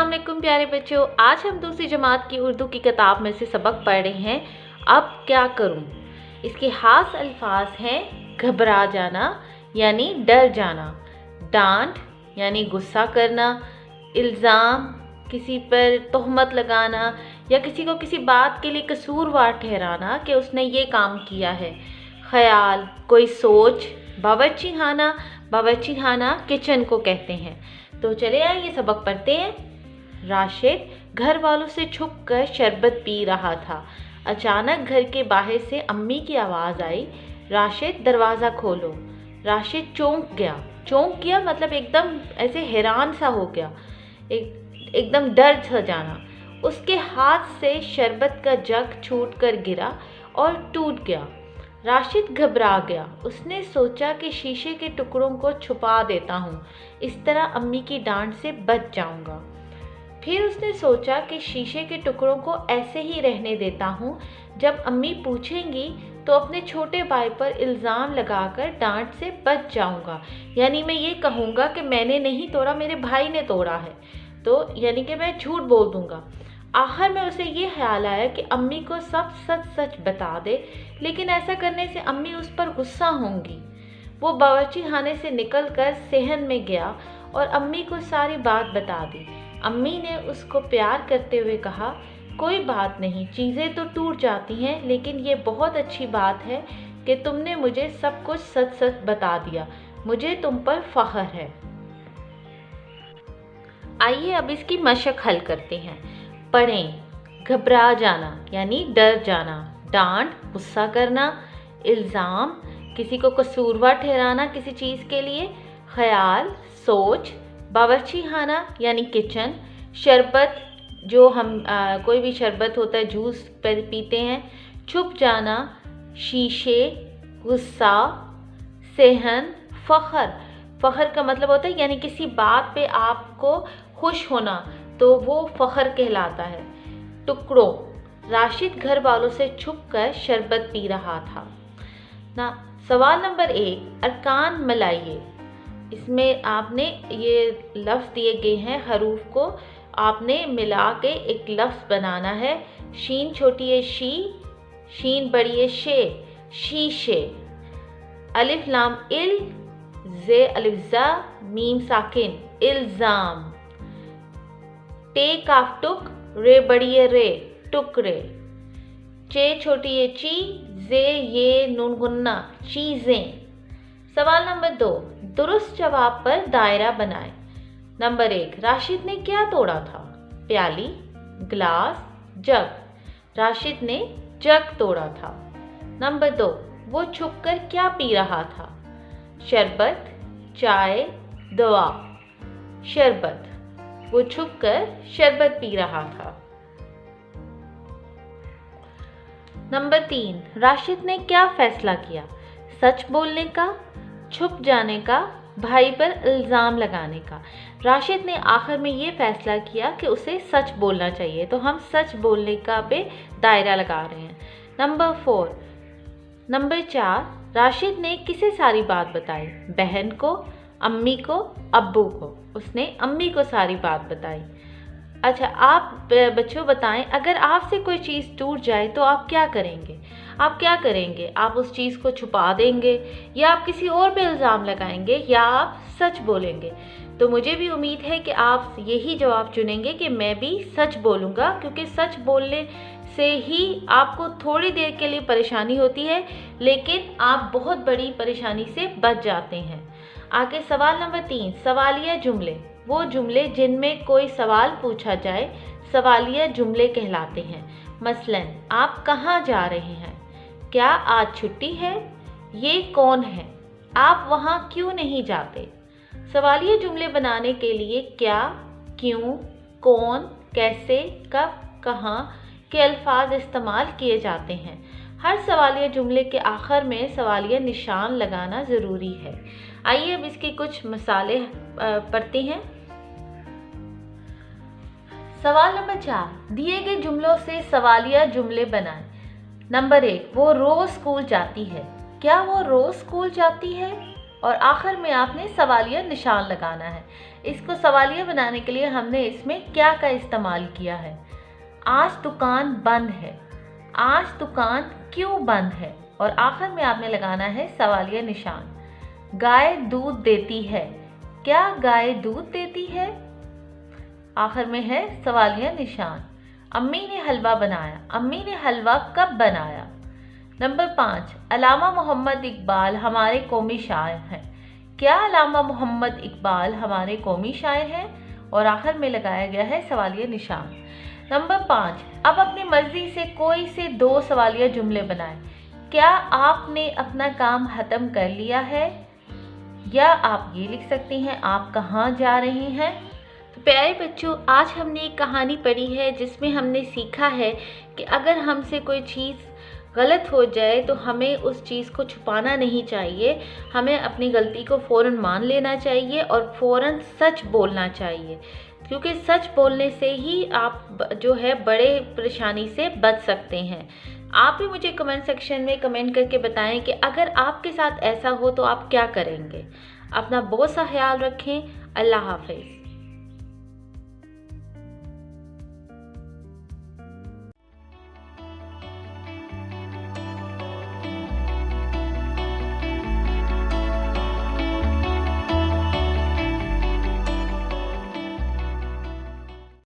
अस्सलाम वालेकुम प्यारे बच्चों। आज हम दूसरी जमात की उर्दू की किताब में से सबक पढ़ रहे हैं। अब क्या करूं। इसके खास अल्फाज हैं घबरा जाना यानी डर जाना, डांट यानी गुस्सा करना, इल्ज़ाम किसी पर तोहमत लगाना या किसी को किसी बात के लिए कसूरवार ठहराना कि उसने ये काम किया है, ख्याल कोई सोच, बावर्ची खाना किचन को कहते हैं। तो चले आए ये सबक पढ़ते हैं। राशिद घर वालों से छुपकर शरबत पी रहा था। अचानक घर के बाहर से अम्मी की आवाज़ आई, राशिद दरवाज़ा खोलो। राशिद चौंक गया मतलब एकदम ऐसे हैरान सा हो गया, एकदम डर सा जाना। उसके हाथ से शरबत का जग छूटकर गिरा और टूट गया। राशिद घबरा गया। उसने सोचा कि शीशे के टुकड़ों को छुपा देता हूँ, इस तरह अम्मी की डांट से बच जाऊंगा। फिर उसने सोचा कि शीशे के टुकड़ों को ऐसे ही रहने देता हूँ, जब अम्मी पूछेंगी तो अपने छोटे भाई पर इल्ज़ाम लगाकर डांट से बच जाऊंगा। यानी मैं ये कहूँगा कि मैंने नहीं तोड़ा, मेरे भाई ने तोड़ा है, तो यानी कि मैं झूठ बोल दूँगा। आखिर में उसे ये ख्याल आया कि अम्मी को सब सच बता दे, लेकिन ऐसा करने से अम्मी उस पर गुस्सा होंगी। वो बावर्ची खाने से निकलकर सेहन में गया और अम्मी को सारी बात बता दी। अम्मी ने उसको प्यार करते हुए कहा, कोई बात नहीं, चीज़ें तो टूट जाती हैं, लेकिन ये बहुत अच्छी बात है कि तुमने मुझे सब कुछ सच बता दिया। मुझे तुम पर फ़ख्र है। आइए अब इसकी मशक हल करते हैं। पढ़ें। घबरा जाना यानी डर जाना, डांट गुस्सा करना, इल्ज़ाम किसी को कसूरवार ठहराना किसी चीज़ के लिए, ख्याल सोच, बावर्ची खाना यानी किचन, शरबत जो हम कोई भी शरबत होता है जूस पर पीते हैं, छुप जाना, शीशे, गुस्सा, सेहन, फ़ख्र का मतलब होता है यानी किसी बात पे आपको खुश होना, तो वो फ़ख्र कहलाता है। टुकड़ों, राशिद घर वालों से छुपकर शरबत पी रहा था ना। सवाल नंबर 1, अरकान मिलाइए। इसमें आपने ये लफ्ज़ दिए गए हैं, हरूफ को आपने मिला के एक लफ्ज़ बनाना है। शीन छोटी है शी, शीन बड़ी है शे, शीशे। अलिफ लाम इल, जे अलिफ जा, मीम साकिन, इल्ज़ाम। टे काफ टुक, रे बड़ी है रे, टुकड़े। चे छोटी है ची, जे ये नून गुन्ना, चीज़ें। सवाल नंबर 2, दुरुस्त जवाब पर दायरा बनाएं। नंबर 1, राशिद ने क्या तोड़ा था? प्याली, गिलास, जग। राशिद ने जग तोड़ा था। नंबर 2, वो छुपकर क्या पी रहा था? शरबत, चाय, दवा। शरबत, वो छुपकर शरबत पी रहा था। नंबर 3, राशिद ने क्या फैसला किया? सच बोलने का, छुप जाने का, भाई पर इल्ज़ाम लगाने का। राशिद ने आखिर में ये फैसला किया कि उसे सच बोलना चाहिए, तो हम सच बोलने का पे दायरा लगा रहे हैं। नंबर 4, राशिद ने किसे सारी बात बताई? बहन को, अम्मी को, अब्बू को। उसने अम्मी को सारी बात बताई। अच्छा, आप बच्चों बताएं, अगर आपसे कोई चीज़ टूट जाए तो आप क्या करेंगे? आप उस चीज़ को छुपा देंगे, या आप किसी और पे इल्ज़ाम लगाएंगे, या आप सच बोलेंगे? तो मुझे भी उम्मीद है कि आप यही जवाब चुनेंगे कि मैं भी सच बोलूँगा, क्योंकि सच बोलने से ही आपको थोड़ी देर के लिए परेशानी होती है, लेकिन आप बहुत बड़ी परेशानी से बच जाते हैं। आगे सवाल नंबर 3, सवालिया जुमले। वो जुमले जिनमें कोई सवाल पूछा जाए सवालिया जुमले कहलाते हैं। मसलन, आप कहाँ जा रहे हैं? क्या आज छुट्टी है? ये कौन है? आप वहाँ क्यों नहीं जाते? सवालिया जुमले बनाने के लिए क्या, क्यों, कौन, कैसे, कब, कहाँ के अल्फाज इस्तेमाल किए जाते हैं। हर सवालिया जुमले के आखिर में सवालिया निशान लगाना ज़रूरी है। आइए अब इसके कुछ मिसालें पढ़ते हैं। सवाल नंबर 4, दिए गए जुमलों से सवालिया जुमले बनाएं। नंबर 1, वो रोज़ स्कूल जाती है। क्या वो रोज़ स्कूल जाती है? और आखिर में आपने सवालिया निशान लगाना है। इसको सवालिया बनाने के लिए हमने इसमें क्या का इस्तेमाल किया है। आज दुकान बंद है, आज दुकान क्यों बंद है, और आखिर में आपने लगाना है सवालिया निशान। गाय दूध देती है, क्या गाय दूध देती है, आखिर में है सवालिया निशान। अम्मी ने हलवा बनाया, अम्मी ने हलवा कब बनाया। नंबर 5, अल्लामा मोहम्मद इकबाल हमारे कौमी शायर हैं, क्या अल्लामा मोहम्मद इकबाल हमारे कौमी शायर हैं, और आखिर में लगाया गया है सवालिया निशान। नंबर 5, अब अपनी मर्जी से कोई से 2 सवालिया जुमले बनाएं। क्या आपने अपना काम ख़त्म कर लिया है, या आप ये लिख सकते हैं आप कहाँ जा रहे हैं। तो प्यारे बच्चों, आज हमने एक कहानी पढ़ी है जिसमें हमने सीखा है कि अगर हमसे कोई चीज़ गलत हो जाए तो हमें उस चीज़ को छुपाना नहीं चाहिए, हमें अपनी गलती को फ़ौरन मान लेना चाहिए और फ़ौरन सच बोलना चाहिए, क्योंकि सच बोलने से ही आप जो है बड़े परेशानी से बच सकते हैं। आप भी मुझे कमेंट सेक्शन में कमेंट करके बताएं कि अगर आपके साथ ऐसा हो तो आप क्या करेंगे। अपना बहुत सा ख्याल रखें। अल्लाह हाफ़िज़।